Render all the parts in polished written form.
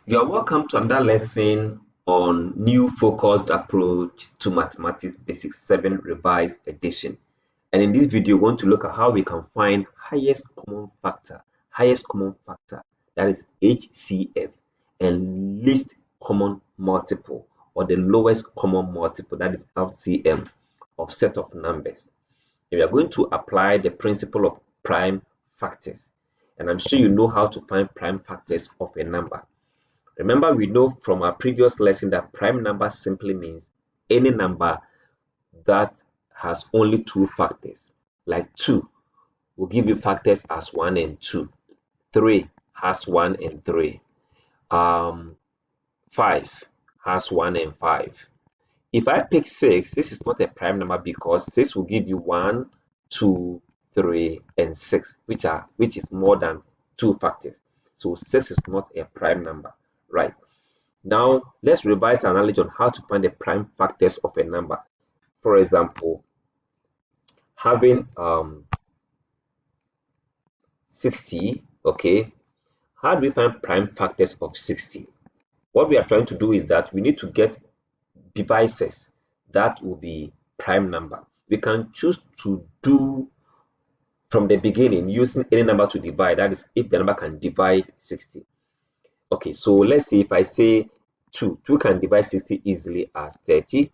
You are welcome to another lesson on new focused approach to mathematics basics 7 revised edition. And in this video, we want to look at how we can find highest common factor, that is HCF, and least common multiple, or the lowest common multiple, that is LCM, of set of numbers. And we are going to apply the principle of prime factors. And I'm sure you know how to find prime factors of a number. Remember, we know from our previous lesson that prime number simply means any number that has only two factors. Like 2 will give you factors as 1 and 2. 3 has 1 and 3. 5 has 1 and 5. If I pick 6, this is not a prime number because 6 will give you 1, 2, 3, and 6, which is more than 2 factors. So 6 is not a prime number. Right. Now, let's revise our knowledge on how to find the prime factors of a number. For example, having 60, okay, how do we find prime factors of 60? What we are trying to do is that we need to get divisors that will be prime number. We can choose to do from the beginning using any number to divide, that is if the number can divide 60. Okay, so let's see if I say 2 can divide 60 easily as 30.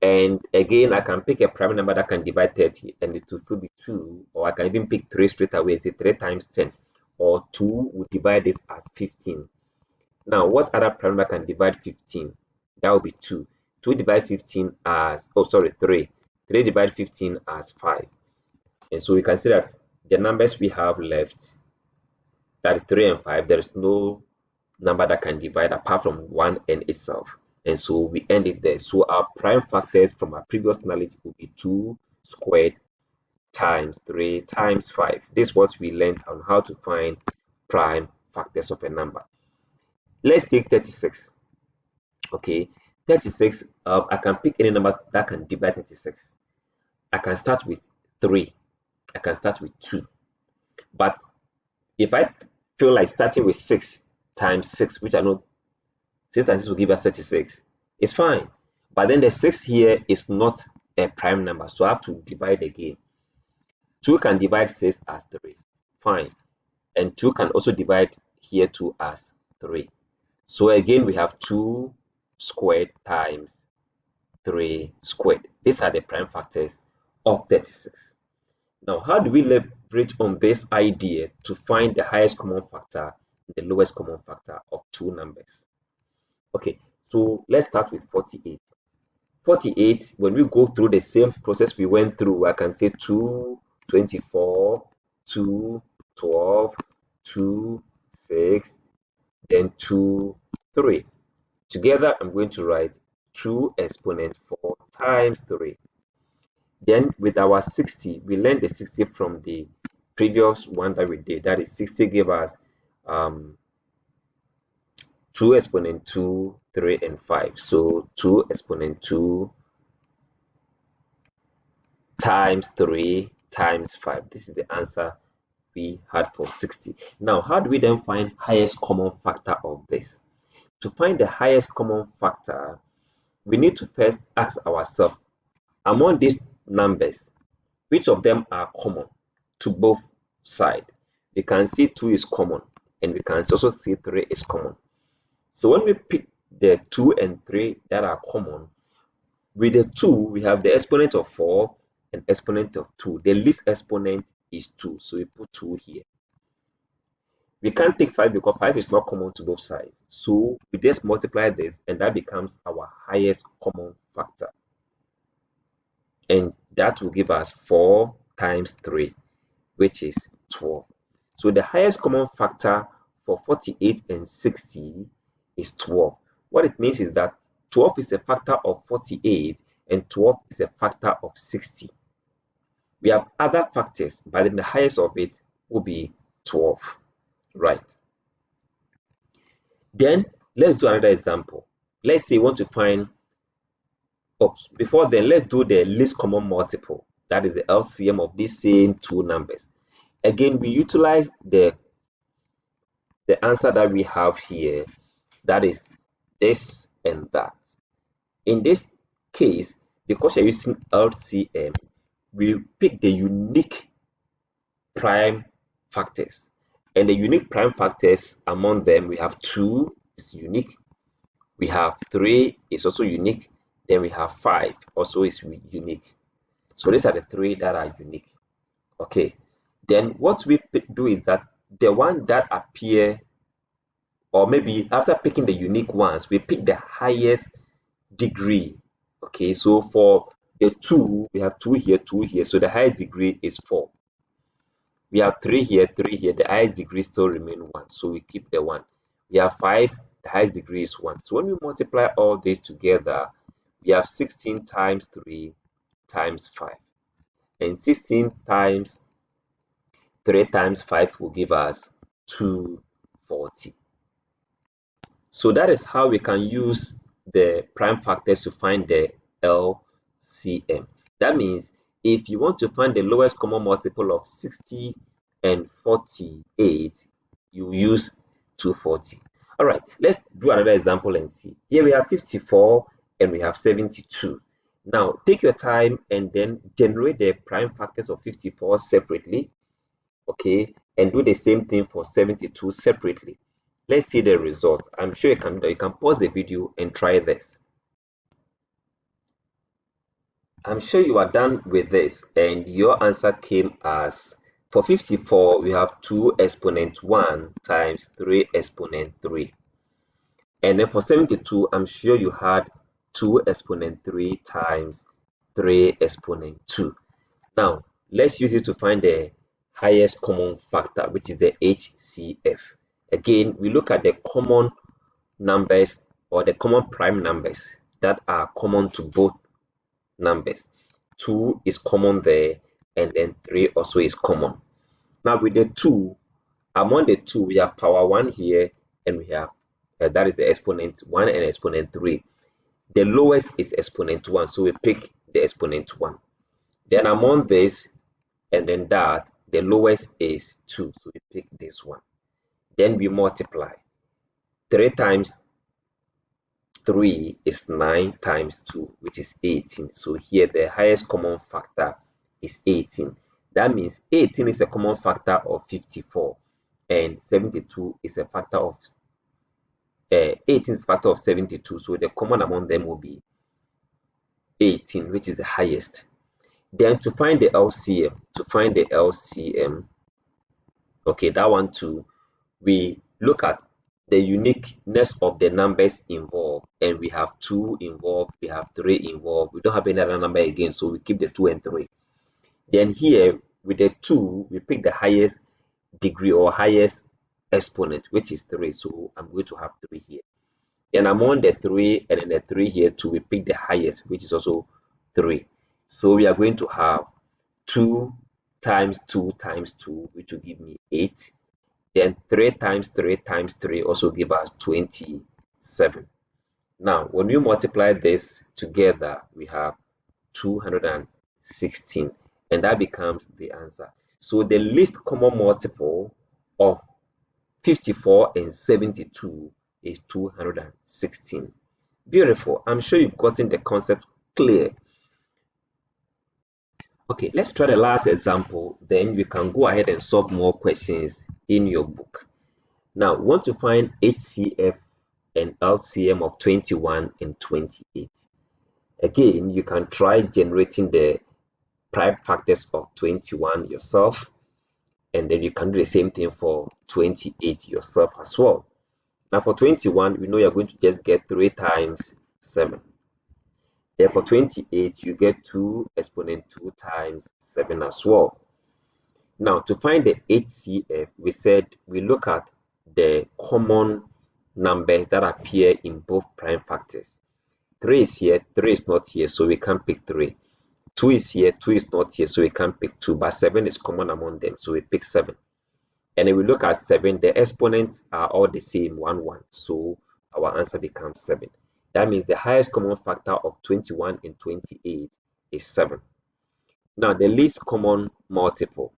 And again, I can pick a prime number that can divide 30 and it will still be 2. Or I can even pick 3 straight away and say 3 times 10. Or 2 will divide this as 15. Now, what other prime number can divide 15? That will be 2. 2 divide 15 as, 3. 3 divide 15 as 5. And so we can see that the numbers we have left, that is 3 and 5, there is no number that can divide apart from 1 and itself. And so we end it there. So our prime factors from our previous knowledge will be 2 squared times 3 times 5. This is what we learned on how to find prime factors of a number. Let's take 36. Okay, 36, I can pick any number that can divide 36. I can start with 3. I can start with 2. But if I feel like starting with 6 times 6, which I know 6 times 6 will give us 36, it's fine. But then the 6 here is not a prime number, so I have to divide again. 2 can divide 6 as 3, fine. And 2 can also divide here 2 as 3. So again, we have 2 squared times 3 squared. These are the prime factors of 36. Now, how do we leverage on this idea to find the highest common factor and the lowest common factor of two numbers? Okay, so let's start with 48. 48, when we go through the same process we went through, I can say 2, 24, 2, 12, 2, 6, then 2, 3. Together, I'm going to write 2 exponent 4 times 3. Then with our 60, we learned the 60 from the previous one that we did. That is 60 gave us 2 exponent 2, 3, and 5. So 2 exponent 2 times 3 times 5. This is the answer we had for 60. Now, how do we then find highest common factor of this? To find the highest common factor, we need to first ask ourselves, among these numbers, which of them are common to both sides? We can see 2 is common, and we can also see 3 is common. So when we pick the 2 and 3 that are common, with the 2, we have the exponent of 4 and exponent of 2. The least exponent is 2, so we put 2 here. We can't take 5 because 5 is not common to both sides. So we just multiply this, and that becomes our highest common factor. And that will give us 4 times 3, which is 12. So the highest common factor for 48 and 60 is 12. What it means is that 12 is a factor of 48 and 12 is a factor of 60. We have other factors, but then the highest of it will be 12. Right. Then let's do another example. Let's say we want to find, before then, let's do the least common multiple. That is the LCM of these same two numbers. Again, we utilize the answer that we have here That is this and that. In this case, because you're using LCM, we pick the unique prime factors. And the unique prime factors, among them, we have 2 is unique, we have 3 is also unique, then we have 5 also is unique. So these are the 3 that are unique. Okay, then what we do is that the one that appear, or maybe after picking the unique ones, we pick the highest degree. Okay, so for the 2, we have 2 here, 2 here, so the highest degree is 4. We have 3 here, 3 here, the highest degree still remain 1, so we keep the 1. We have 5, the highest degree is 1. So when we multiply all this together, we have 16 times 3 times 5. And 16 times 3 times 5 will give us 240. So that is how we can use the prime factors to find the LCM. That means if you want to find the lowest common multiple of 60 and 48, you use 240. All right, let's do another example and see. Here we have 54 and we have 72. Now take your time and then generate the prime factors of 54 separately, okay, and do the same thing for 72 separately. Let's see the result. I'm sure you can pause the video and try this. I'm sure you are done with this and your answer came as, for 54 we have 2 exponent 1 times 3 exponent 3, and then for 72 I'm sure you had 2 exponent 3 times 3 exponent 2. Now let's use it to find the highest common factor, which is the HCF. Again, we look at the common numbers or the common prime numbers that are common to both numbers. 2 is common there, and then 3 also is common. Now with the 2, among the 2 we have power 1 here, and we have that is the exponent 1 and exponent 3. The lowest is exponent 1, so we pick the exponent 1. Then among this and then that, the lowest is 2, so we pick this one. Then we multiply. 3 times 3 is 9 times 2, which is 18. So here the highest common factor is 18. That means 18 is a common factor of 54, and 72 is a factor of 18 is a factor of 72. So the common among them will be 18, which is the highest. Then to find the LCM, okay, that one too, we look at the uniqueness of the numbers involved, and we have 2 involved, we have 3 involved, we don't have any other number again, so we keep the 2 and 3. Then here with the 2, we pick the highest degree or highest exponent, which is 3, so I'm going to have 3 here. Then among the 3 and then the 3 here too, we pick the highest, which is also 3. So we are going to have 2 times 2 times 2, which will give me 8. Then 3 times 3 times 3 also give us 27. Now, when you multiply this together, we have 216, and that becomes the answer. So the least common multiple of 54 and 72 is 216. Beautiful. I'm sure you've gotten the concept clear. Okay, let's try the last example, then we can go ahead and solve more questions in your book. Now, we want to find HCF and LCM of 21 and 28. Again, you can try generating the prime factors of 21 yourself, and then you can do the same thing for 28 yourself as well. Now for 21, we know you're going to just get 3 times 7. Then for 28, you get 2 exponent 2 times 7 as well. Now to find the HCF, we said we look at the common numbers that appear in both prime factors. 3 is here, 3 is not here, so we can't pick 3. 2 is here, 2 is not here, so we can't pick 2, but 7 is common among them, so we pick 7. And if we look at 7, the exponents are all the same, 1, 1, so our answer becomes 7. That means the highest common factor of 21 and 28 is 7. Now the least common multiple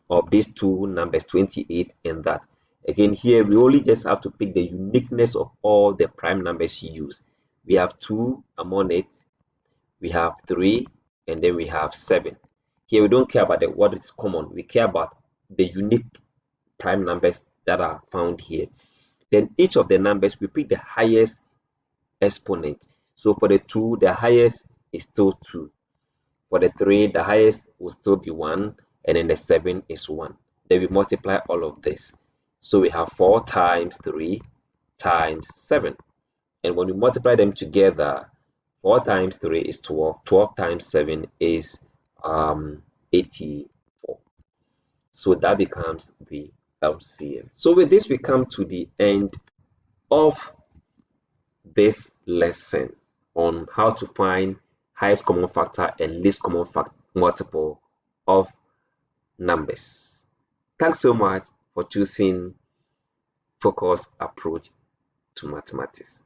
of these two numbers, 28 and that, Again, here we only just have to pick the uniqueness of all the prime numbers used. We have 2 among it, we have 3, and then we have 7. Here we don't care about what is common, we care about the unique prime numbers that are found here. Then each of the numbers, we pick the highest exponent. So for the 2, the highest is still 2. For the 3, the highest will still be 1, and then the 7 is 1. Then we multiply all of this. So we have 4 times 3 times 7. And when we multiply them together, 4 times 3 is 12. 12 times 7 is 84. So that becomes the LCM. So with this, we come to the end of this lesson on how to find highest common factor and least common multiple of numbers. Thanks so much for choosing focused approach to mathematics.